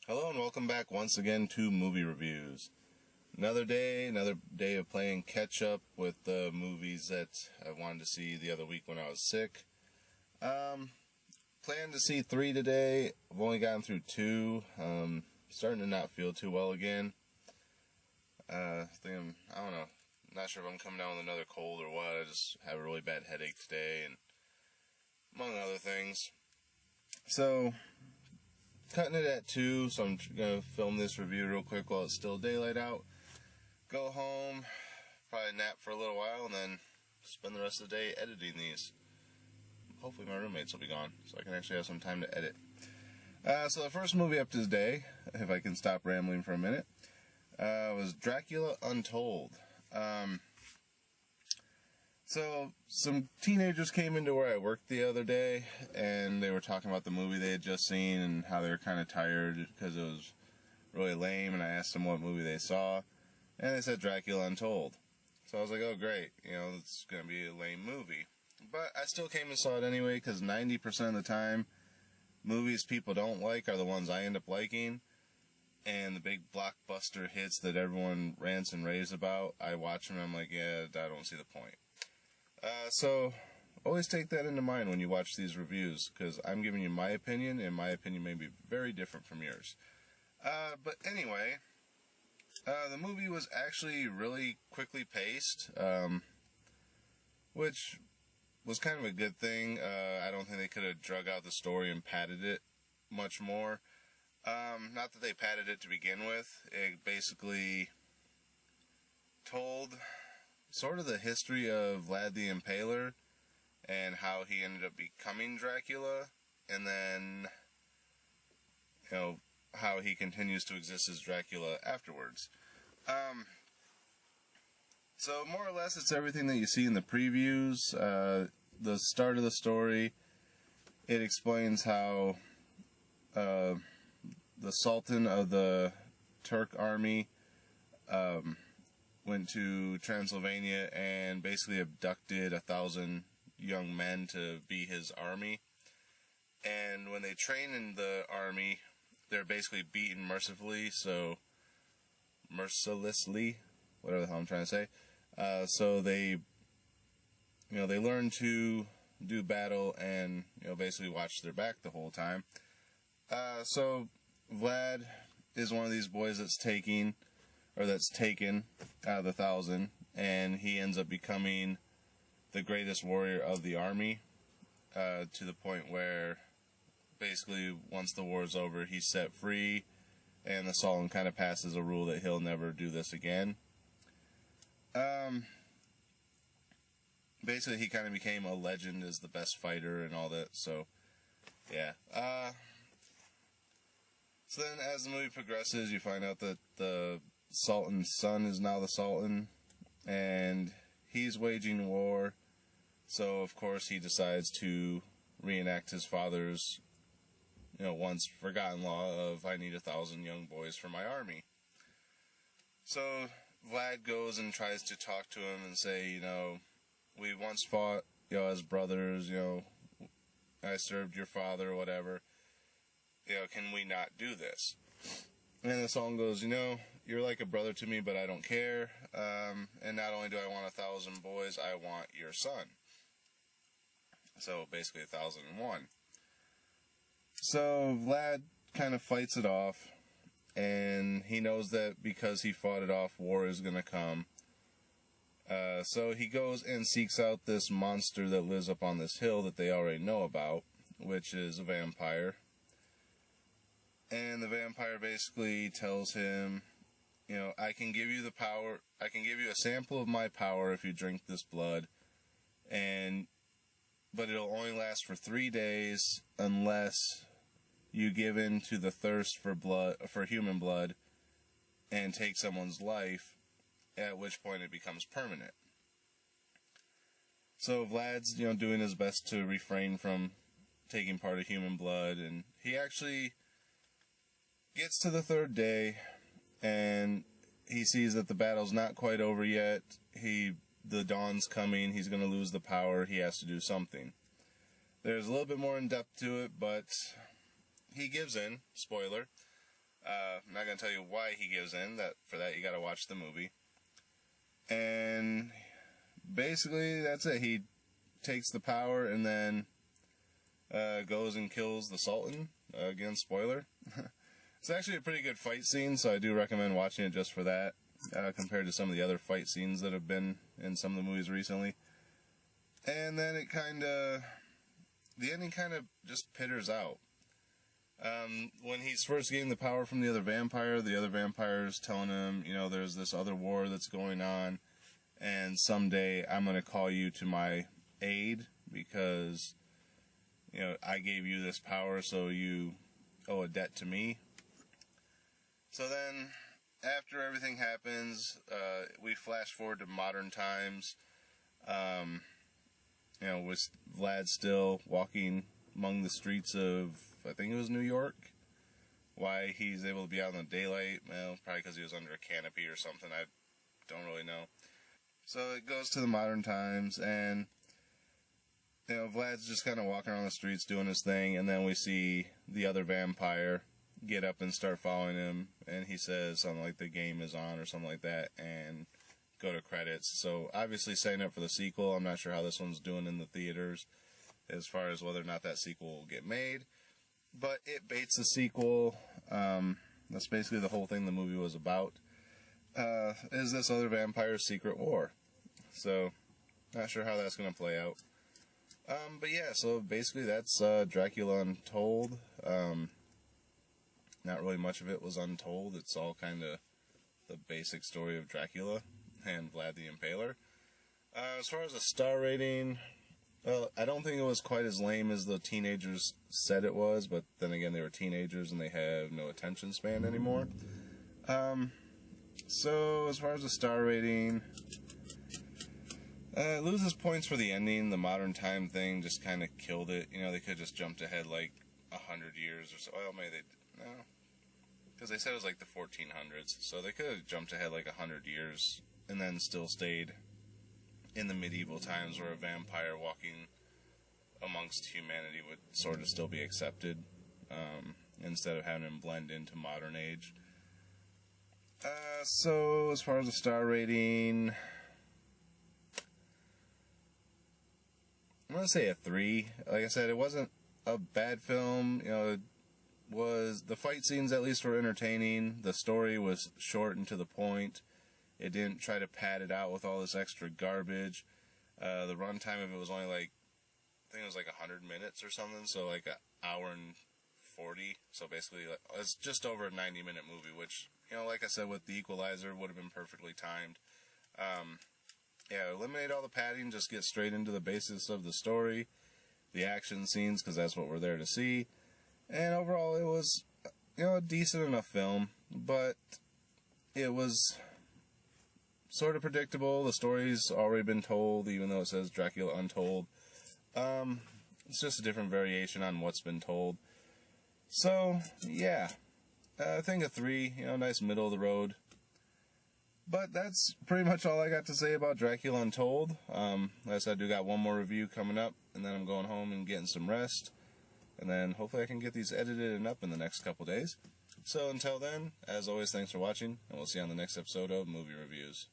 Hello and welcome back once again to Movie Reviews. Another day of playing catch up with the movies that I wanted to see the other week when I was sick. Planned to see 3 today. I've only gotten through 2. Starting to not feel too well again. I don't know. Not sure if I'm coming down with another cold or what. I just have a really bad headache today, and among other things. So, cutting it at 2, so I'm going to film this review real quick while it's still daylight out. Go home, probably nap for a little while, and then spend the rest of the day editing these. Hopefully my roommates will be gone, so I can actually have some time to edit. So the first movie up today, if I can stop rambling for a minute, was Dracula Untold. So, some teenagers came into where I worked the other day, and they were talking about the movie they had just seen, and how they were kind of tired because it was really lame, and I asked them what movie they saw, and they said Dracula Untold. So I was like, oh great, it's going to be a lame movie. But I still came and saw it anyway, because 90% of the time, movies people don't like are the ones I end up liking, and the big blockbuster hits that everyone rants and raves about, I watch them and I'm like, yeah, I don't see the point. So, always take that into mind when you watch these reviews, because I'm giving you my opinion, and my opinion may be very different from yours. But anyway, the movie was actually really quickly paced, which was kind of a good thing. I don't think they could have drug out the story and padded it much more. Not that they padded it to begin with. It basically told sort of the history of Vlad the Impaler and how he ended up becoming Dracula, and then, how he continues to exist as Dracula afterwards. So more or less it's everything that you see in the previews. The start of the story, it explains how the Sultan of the Turk army went to Transylvania and basically abducted 1,000 young men to be his army. And when they train in the army, they're basically beaten mercilessly, whatever the hell I'm trying to say. So they learn to do battle and, basically watch their back the whole time. So Vlad is one of these boys that's taken out of the 1,000, and he ends up becoming the greatest warrior of the army, to the point where basically once the war's over, he's set free, and the Sultan kind of passes a rule that he'll never do this again. Basically he kind of became a legend as the best fighter and all that, so yeah. So then as the movie progresses, you find out that the Sultan's son is now the Sultan, and he's waging war, so of course he decides to reenact his father's, once forgotten law of, I need 1,000 young boys for my army. So Vlad goes and tries to talk to him and say, we once fought, as brothers, I served your father or whatever, can we not do this? And the Sultan goes, you're like a brother to me, but I don't care. And not only do I want 1,000 boys, I want your son. So basically 1,001. So Vlad kind of fights it off, and he knows that because he fought it off, war is going to come. So he goes and seeks out this monster that lives up on this hill that they already know about, which is a vampire. And the vampire basically tells him, I can give you the power, I can give you a sample of my power if you drink this blood, but it'll only last for 3 days unless you give in to the thirst for human blood, and take someone's life, at which point it becomes permanent. So Vlad's, doing his best to refrain from taking part of human blood, and he actually gets to the 3rd day, and he sees that the battle's not quite over yet. The dawn's coming, he's going to lose the power, he has to do something. There's a little bit more in depth to it, but he gives in, spoiler. I'm not going to tell you why he gives in. For that, you got to watch the movie. And basically, that's it. He takes the power and then goes and kills the Sultan. Again, spoiler. It's actually a pretty good fight scene, so I do recommend watching it just for that, compared to some of the other fight scenes that have been in some of the movies recently. And then the ending kind of just pitters out. When he's first getting the power from the other vampire is telling him, there's this other war that's going on, and someday I'm going to call you to my aid because, I gave you this power, so you owe a debt to me. So then, after everything happens, we flash forward to modern times, with Vlad still walking among the streets of, I think it was New York. Why he's able to be out in the daylight, well, probably because he was under a canopy or something, I don't really know. So it goes to the modern times, and, Vlad's just kind of walking around the streets doing his thing, and then we see the other vampire get up and start following him, and he says something like the game is on or something like that, and go to credits. So obviously setting up for the sequel. I'm not sure how this one's doing in the theaters as far as whether or not that sequel will get made, but it baits the sequel. That's basically the whole thing the movie was about, is this other vampire's secret war. So not sure how that's going to play out. But yeah, so basically that's Dracula Untold. Not really much of it was untold. It's all kind of the basic story of Dracula and Vlad the Impaler. As far as a star rating, well, I don't think it was quite as lame as the teenagers said it was, but then again, they were teenagers and they have no attention span anymore. So as far as a star rating, it loses points for the ending. The modern time thing just kind of killed it. They could have just jumped ahead like 100 years or so. Well, maybe they... No. Because they said it was like the 1400s. So they could have jumped ahead like 100 years and then still stayed in the medieval times where a vampire walking amongst humanity would sort of still be accepted, instead of having him blend into modern age. So as far as the star rating, I'm going to say a 3. Like I said, it wasn't a bad film. The fight scenes at least were entertaining. The story was short and to the point. It didn't try to pad it out with all this extra garbage. The runtime of it was only like, I think it was like 100 minutes or something, so like an hour and 40. So basically, it's just over a 90-minute movie, which, like I said, with The Equalizer, would have been perfectly timed. Eliminate all the padding, just get straight into the basis of the story, the action scenes, because that's what we're there to see. And overall, it was, a decent enough film, but it was sort of predictable. The story's already been told, even though it says Dracula Untold. It's just a different variation on what's been told. So, yeah, I think a 3, nice middle of the road. But that's pretty much all I got to say about Dracula Untold. Like I said, I do got one more review coming up, and then I'm going home and getting some rest. And then hopefully I can get these edited and up in the next couple days. So until then, as always, thanks for watching, and we'll see you on the next episode of Movie Reviews.